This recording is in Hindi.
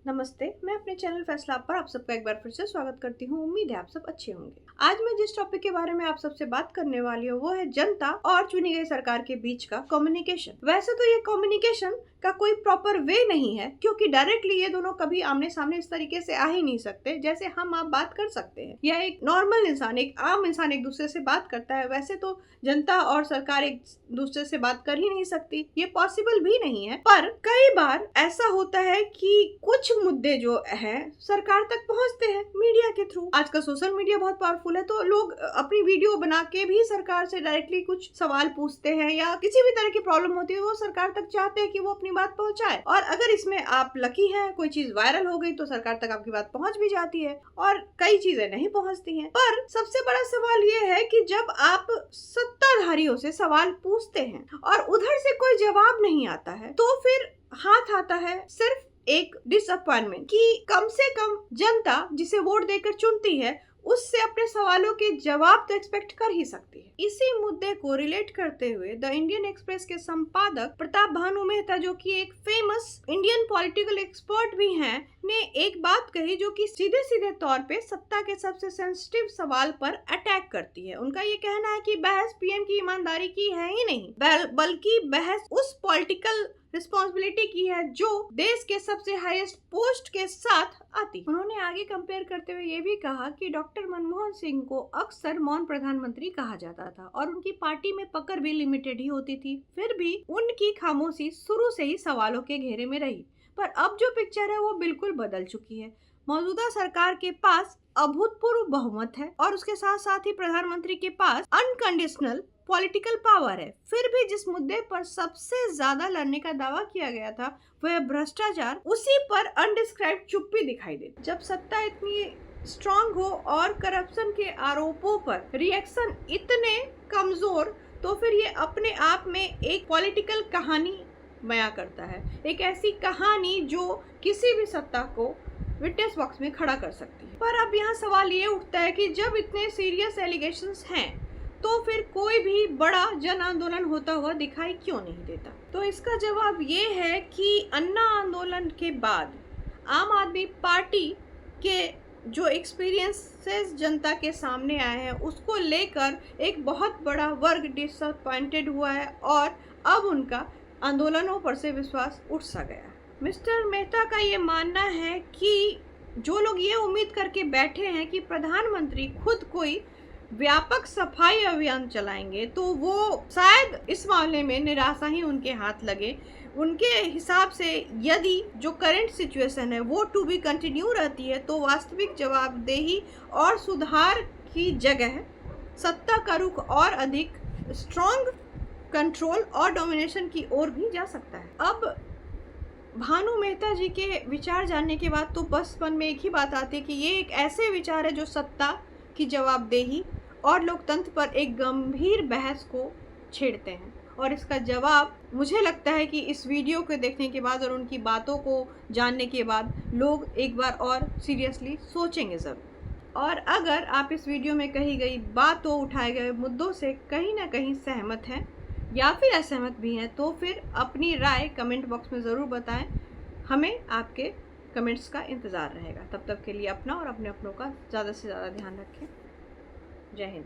नमस्ते, मैं अपने चैनल फैसला पर आप सबका एक बार फिर से स्वागत करती हूँ। उम्मीद है आप सब अच्छे होंगे। आज मैं जिस टॉपिक के बारे में आप सबसे बात करने वाली हूँ वो है जनता और चुनी गई सरकार के बीच का कम्युनिकेशन। वैसे तो ये कम्युनिकेशन का कोई प्रॉपर वे नहीं है, क्योंकि डायरेक्टली ये दोनों कभी आमने सामने इस तरीके से आ ही नहीं सकते जैसे हम आप बात कर सकते हैं या एक नॉर्मल इंसान, एक आम इंसान एक दूसरे से बात करता है। वैसे तो जनता और सरकार एक दूसरे से बात कर ही नहीं सकती, ये पॉसिबल भी नहीं है। पर कई बार ऐसा होता है कि कुछ मुद्दे जो है सरकार तक पहुंचते हैं मीडिया के थ्रू। आजकल सोशल मीडिया बहुत पावरफुल है, तो लोग अपनी वीडियो बना के भी सरकार से डायरेक्टली कुछ सवाल पूछते हैं या किसी भी तरह की प्रॉब्लम होती है वो सरकार तक चाहते हैं कि वो अपनी बात पहुंचाए। और अगर इसमें आप लकी हैं, कोई चीज वायरल हो गई तो सरकार तक आपकी बात पहुंच भी जाती है और कई चीजें नहीं पहुंचती हैं। पर सबसे बड़ा सवाल ये है कि जब आप सत्ताधारियों से सवाल पूछते हैं और उधर से कोई जवाब नहीं आता है तो फिर हाथ आता है सिर्फ एक डिसअपॉइंटमेंट कि कम से कम जनता जिसे वोट देकर चुनती है उससे अपने सवालों के जवाब तो एक्सपेक्ट कर ही सकती है। इसी मुद्दे को रिलेट करते हुए द इंडियन एक्सप्रेस के संपादक प्रताप भानु मेहता, जो कि एक फेमस इंडियन पॉलिटिकल एक्सपर्ट भी हैं, ने एक बात कही जो कि सीधे सीधे तौर पे सत्ता के सबसे सेंसिटिव सवाल पर अटैक करती है। उनका ये कहना है कि बहस पीएम की ईमानदारी की है ही नहीं, बल्कि बहस उस पॉलिटिकल रिस्पॉन्सिबिलिटी की है जो देश के सबसे हाईएस्ट पोस्ट के साथ आती। उन्होंने आगे कंपेयर करते हुए ये भी कहा कि डॉक्टर मनमोहन सिंह को अक्सर मौन प्रधानमंत्री कहा जाता था और उनकी पार्टी में पकड़ भी लिमिटेड ही होती थी, फिर भी उनकी खामोशी शुरू से ही सवालों के घेरे में रही। पर अब जो पिक्चर है वो बिल्कुल बदल चुकी है। मौजूदा सरकार के पास अभूतपूर्व बहुमत है और उसके साथ साथ ही प्रधानमंत्री के पास अनकंडीशनल पॉलिटिकल पावर है। फिर भी जिस मुद्दे पर सबसे ज्यादा लड़ने का दावा किया गया था वह भ्रष्टाचार, उसी पर अनडिस्क्राइब्ड चुप्पी दिखाई देती। जब सत्ता इतनी स्ट्रांग हो और करप्शन के आरोपों पर रिएक्शन इतने कमजोर, तो फिर ये अपने आप में एक पॉलिटिकल कहानी बयां करता है, एक ऐसी कहानी जो किसी भी सत्ता को विटनेस बॉक्स में खड़ा कर सकती है। पर अब यहाँ सवाल ये उठता है कि जब इतने सीरियस एलिगेशंस हैं तो फिर कोई भी बड़ा जन आंदोलन होता हुआ दिखाई क्यों नहीं देता? तो इसका जवाब ये है कि अन्ना आंदोलन के बाद आम आदमी पार्टी के जो एक्सपीरियंसेस जनता के सामने आए हैं उसको लेकर एक बहुत बड़ा वर्ग डिसअपॉइंटेड हुआ है और अब उनका आंदोलनों पर से विश्वास उठ सा गया। मिस्टर मेहता का ये मानना है कि जो लोग ये उम्मीद करके बैठे हैं कि प्रधानमंत्री खुद कोई व्यापक सफाई अभियान चलाएंगे तो वो शायद इस मामले में निराशा ही उनके हाथ लगे। उनके हिसाब से यदि जो करंट सिचुएशन है वो टू बी कंटिन्यू रहती है तो वास्तविक जवाबदेही और सुधार की जगह सत्ता का रुख और अधिक स्ट्रॉन्ग कंट्रोल और डोमिनेशन की ओर भी जा सकता है। अब भानु मेहता जी के विचार जानने के बाद तो बस मन में एक ही बात आती है कि ये एक ऐसे विचार है जो सत्ता की जवाबदेही और लोकतंत्र पर एक गंभीर बहस को छेड़ते हैं। और इसका जवाब मुझे लगता है कि इस वीडियो को देखने के बाद और उनकी बातों को जानने के बाद लोग एक बार और सीरियसली सोचेंगे ज़रूर। और अगर आप इस वीडियो में कही गई बातों, उठाए गए मुद्दों से कहीं ना कहीं सहमत हैं या फिर असहमत भी हैं तो फिर अपनी राय कमेंट बॉक्स में ज़रूर बताएं। हमें आपके कमेंट्स का इंतज़ार रहेगा। तब तक के लिए अपना और अपने अपनों का ज़्यादा से ज़्यादा ध्यान रखें। जय हिंद।